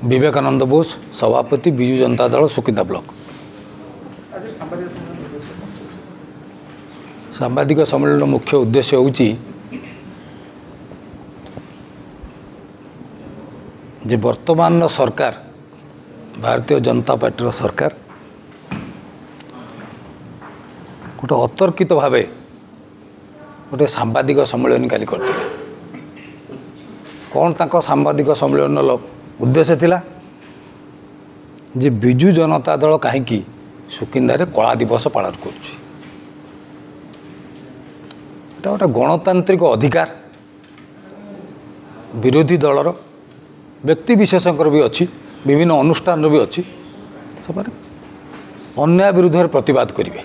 विवेकानंद बोस सभापति विजु जनता दल सुकिंदा ब्लॉक। सांबादिक सम्मेलन मुख्य उद्देश्य होची जे वर्तमान सरकार भारतीय जनता पार्टी सरकार गोटे अतर्कित भाव गोटे सांबादिक सम्मेलन काली करते कौन तांको सांबादिक सम्मेलन उद्देश्य थिला जे विजु जनता दल कहीं सुकिंदा रे कला दिवस पालन करुछि। गोटे गणतांत्रिक अधिकार विरोधी दलर व्यक्ति विशेषकर भी अच्छी विभिन्न अनुष्ठान भी अच्छी से अन्याय विरुद्ध में प्रतिवाद करेंगे।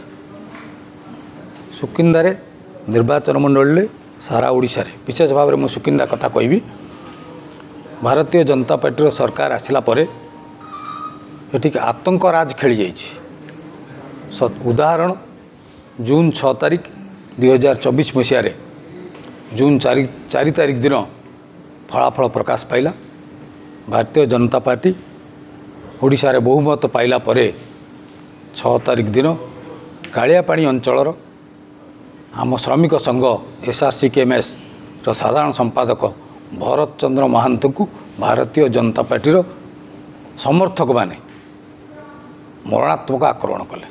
सुकिंदा रे निर्वाचन मंडल सारा ओडिशा रे विशेष भाव में सुकिंदा कथा कहबी भारतीय जनता पार्टी सरकार आसला परे एटिक आतंक राज खेली जाइए। उदाहरण जून 6 तारिख 2024 मसीह जून 4 तारिख दिन फलाफल प्रकाश पाइला। भारतीय जनता पार्टी ओडिशा रे बहुमत पाइला परे 6 तारिख दिन कालियापाणी अंचलर आम श्रमिक संघ SRCKMS साधारण संपादक भरत चंद्र महांत को भारतीय जनता पार्टी समर्थक माने मरणात्मक आक्रमण कले।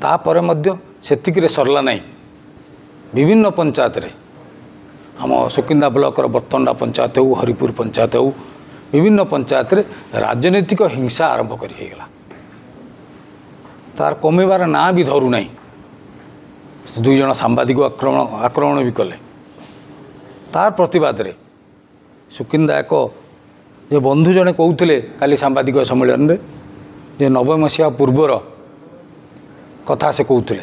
तापर मध्य सेतिकिरे सरला नहीं विभिन्न पंचायत रे आम सुकिंदा ब्लॉकर बर्तंडा पंचायत हो हरिपुर पंचायत हो विभिन्न पंचायत रे राजनीतिक हिंसा आरंभ करा तार कमेबार ना भी धरू नहीं। दुई जन सांबादिक आक्रमण भी कले। तार प्रतिवाद रे सुकिंदा एक जे बंधु जने कहते काली सांबादिक सम्मेलन रे जे 90 मसीहा पूर्वर कथा से कहते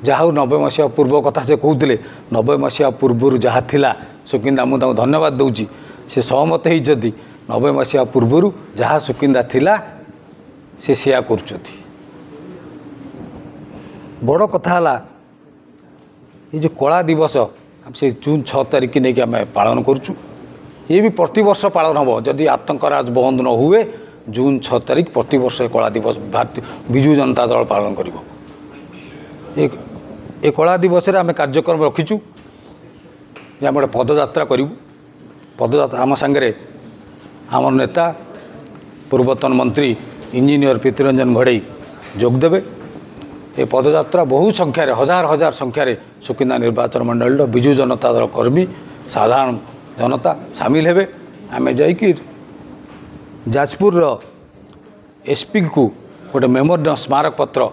जहाँ 90 मसीहा पूर्व कथा से कहते 90 मसीहा पूर्वर जहाँ थिला सुकिंदा मुझे धन्यवाद दूची से सहमत होती 90 मसीहा पूर्वर जहाँ सुकिंदा थिला से सेया करुछथि। बड़ कथा है ये जो कला दिवस से जून 6 तारिख की नहीं आम पालन करुचु ये भी प्रतिवर्ष पालन हम जदि आतंकराज बंद न हुए जून 6 तारिख प्रतिवर्ष कला दिवस भारतीय विजु जनता दल पालन करिवो। ए कला दिवस आम कार्यक्रम रखीचु जे आम गोटे पदयात्रा करूँ। पदयात्रा आम सांगे आम नेता पूर्वतन मंत्री इंजीनियर प्रीतिरंजन भड़ई जोगदेवे। ये पदयात्रा बहु संख्यार हजार हजार संख्यार सुकिंदा निर्वाचन मंडल विजु जनता दल कर्मी साधारण जनता सामिल हेबे। आमे जाइकी जाजपुर SP को गोटे मेमोरियल स्मारक पत्र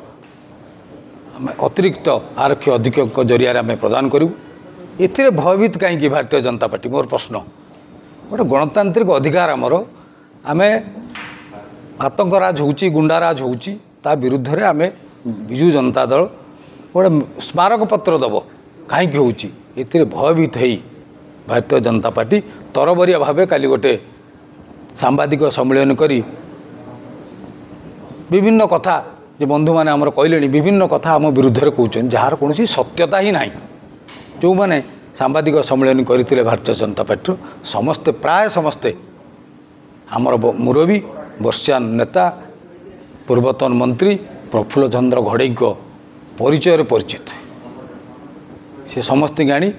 अतिरिक्त आरक्षी अधीक्षक जरिया आम प्रदान करूँ। एथिरे भयभीत कहीं भारतीय जनता पार्टी मोर प्रश्न गोटे गणतांत्रिक अधिकार आमर आमे आतंकराज होउची गुंडाराज होउची ता विरुद्ध रे आमे विजु जनता दल गोटे स्मारक पत्र दब कहीं होउची एथिरे भयभीत होई भारतीय जनता पार्टी तरबरिया भावे काली गोटे सांबादिक सम्मेलन करी विभिन्न कथा जे बंधु माने हमर कहले विभिन्न कथा आम विरुद्ध रे कहउछन जार कोनोसी सत्यता ही नाही। जो माने सांबादिक सम्मेलन करथिले भारतीय जनता पार्टी समस्ते प्राय समस्ते आमर मुरबी वर्षियान नेता पूर्वतन मंत्री प्रफुल्ल चंद्र घड़ई को परिचय परिचित से समस्ते गाणी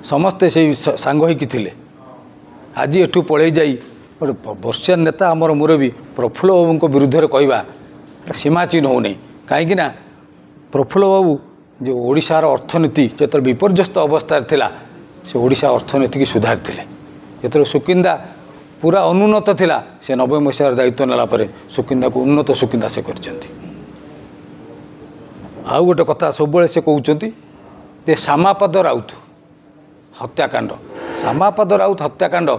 समस्ते से सांग होते आज एठू पलि जाई गोटे वर्षियान नेता आमर मुरबी प्रफुल्ल बाबू को विरुद्ध में कहवा सीमाचीन हो नहीं कहीं प्रफुल्ल बाबू जो ओडिशार अर्थनीति जो विपर्यस्त अवस्था थिला से ओडिशा अर्थनीति की सुधारी जो सुकिंदा पूरा अनुन्नत थिला से 90 मसीहार दायित्व नेला परे सुकिंदा को उन्नत सुकिंदा से करछंती। आउ गोटे कथा सब से कहउछंती जे श्यामापद राउत हत्याकांड श्यामापद राउत हत्याकांड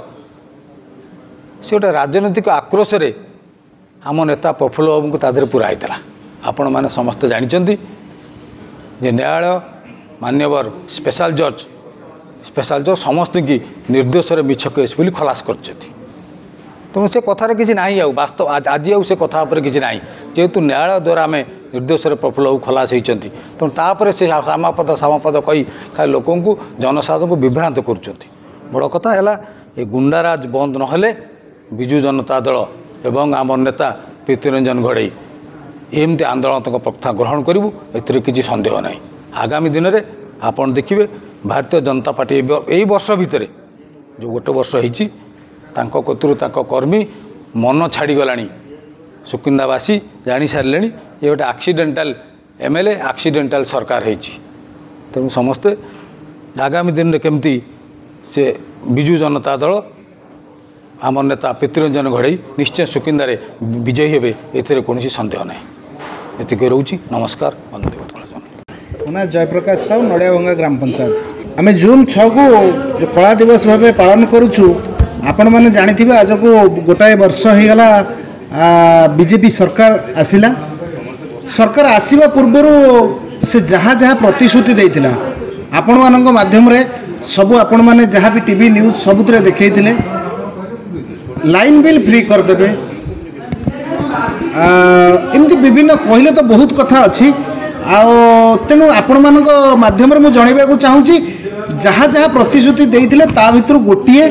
से गोटे राजनीतिक आक्रोश रे आम नेता प्रफुल्ल बाबू को तादेह पूरा होता। आपण मैंने समस्ते जानते जे न्यायालय मान्यवर स्पेशल जज समस्त की निर्दोष मिछ केस बोली खलास करछथि। तेणु से कथार किसी ना वास्तव आज से कथा किसी ना जेहेतु न्यायालय द्वारा आम निर्दोष प्रफुल्ल बाबू खलास होती तेणु तापर से सामापद कही खाली लोक जनसाधारण को विभ्रांत कर बड़ कथा है ये गुंडाराज बंद नहेले विजु जनता दल एवं आम नेता प्रीतिरंजन घड़ई एमती आंदोलनात्मक प्रथा ग्रहण करूँ एथि सन्देह ना। आगामी दिन में आपड़ देखिए भारतीय जनता पार्टी यही वर्ष भितर जो गोटे वर्ष होती कतरू कर्मी मन छाड़गला सुकिंदावासी जानी सारे ये गोटे एक्सीडेंटाल एमएलए एक्सीडेंटाल सरकार होती तेणु समस्ते आगामी दिन में केमती से विजु जनता दल आम नेता प्रीतिरंजन घड़ई निश्चय सुकिंदारे विजयी हेबे एथिरे कोनोसी सन्देह ना। एतिक रोची नमस्कार वंदे मातरम। जयप्रकाश साहू नड़ियाभंगा ग्राम पंचायत आम जून 6 को जो कला दिवस भाव पालन करुचु आपण मैंने जानी आज को गोटाए वर्ष हो गला बीजेपी सरकार आसिला। सरकार आसवा पूर्वर से जहाँ जहाँ प्रतिश्रुति देता आपण मान माध्यम सबू आपण मैंने जहाँ भी टीवी न्यूज सबुत देखते लाइन बिल फ्री करदे एमती विभिन्न कहले तो बहुत कथा अच्छी तेणु आपण मान माध्यम मुझे जनवाक चाहूँगी जहाँ जहाँ प्रतिश्रुति देते ता भर गोटे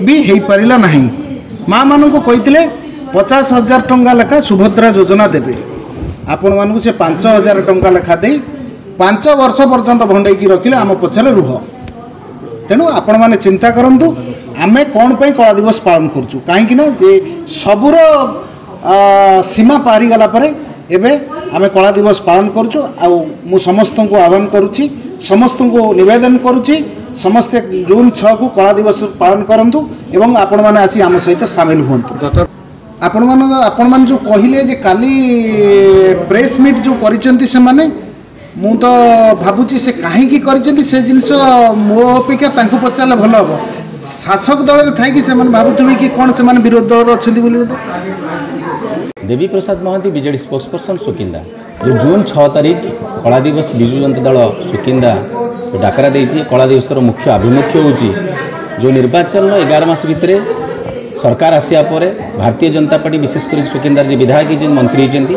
भी हो पारा ना। माँ मान को कहते 50,000 टंका लेखा सुभद्रा योजना देवे आपण मानक से 5,000 टंका लेखा दे 5 वर्ष पर्यंत भंडे रखिले आम पछरे रुह। तेणु आपण मैंने चिंता करूँ आम कौन पर कला दिवस पालन करूँ कहीं जे सबूर सीमा पारी गला परे एबे आम कला दिवस पालन करूँ। मु समस्त को आह्वान करुच्ची समस्त को निवेदन करुच्ची समस्ते जून 6 को कला दिवस पालन करूँ एवं आपण मैंने आसी आम सहित सामिल हूँ। आपण मान जो कहले जे काली प्रेस मीट जो करिसेंती से माने मु तो भावुची से कहीं से जिनस मो अपेक्षा तांको पचारे भल हम शासक दल थी से भावुवे कि कौन से विरोधी दल अच्छा देवी प्रसाद महांती बीजेडी स्पोक्सपर्सन सुकिंदा जो जून 6 तारीख कला दिवस विजु जनता दल सुकिंदा डाकरा देती कला दिवस मुख्य आभिमुख्य होची जो निर्वाचन 11 मास भितर सरकार आसिया पर भारतीय जनता पार्टी विशेषकर सुकिंदार जी विधायक जी मंत्री होती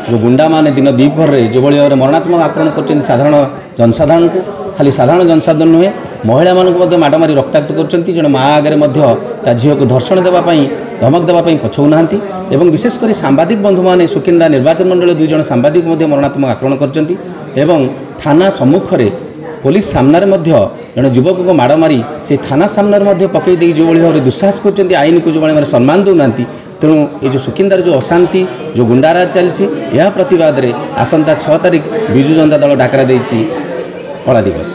जो गुंडा माने दिन द्वीपर जो भाई भाव मरणात्मक आक्रमण कर साधारण जनसाधारण को खाली साधारण जनसाधारण नुहे महिला मानक माड़मारी रक्ताक्त कर जड़े माँ आगे झील को धर्षण देवाई धमक देवाई पछौना एवं विशेषकर सांबादिक बंधु मैंने सुकिंदा निर्वाचन मंडल 2 जन सांबादिक मरणात्मक आक्रमण कर थाना सम्मुखें पुलिस सामने जड़े युवक को माड़ मारी से थाना सामने पकई जो भाव दुस्साहस कर आईन को जो भाई सम्मान देना तेणु ये जो सुकिंदार जो अशांति जो गुंडाराज चलती यह प्रतिवाद में आसंता 6 तारीख विजु जनता दल डाकरा देती कला दिवस।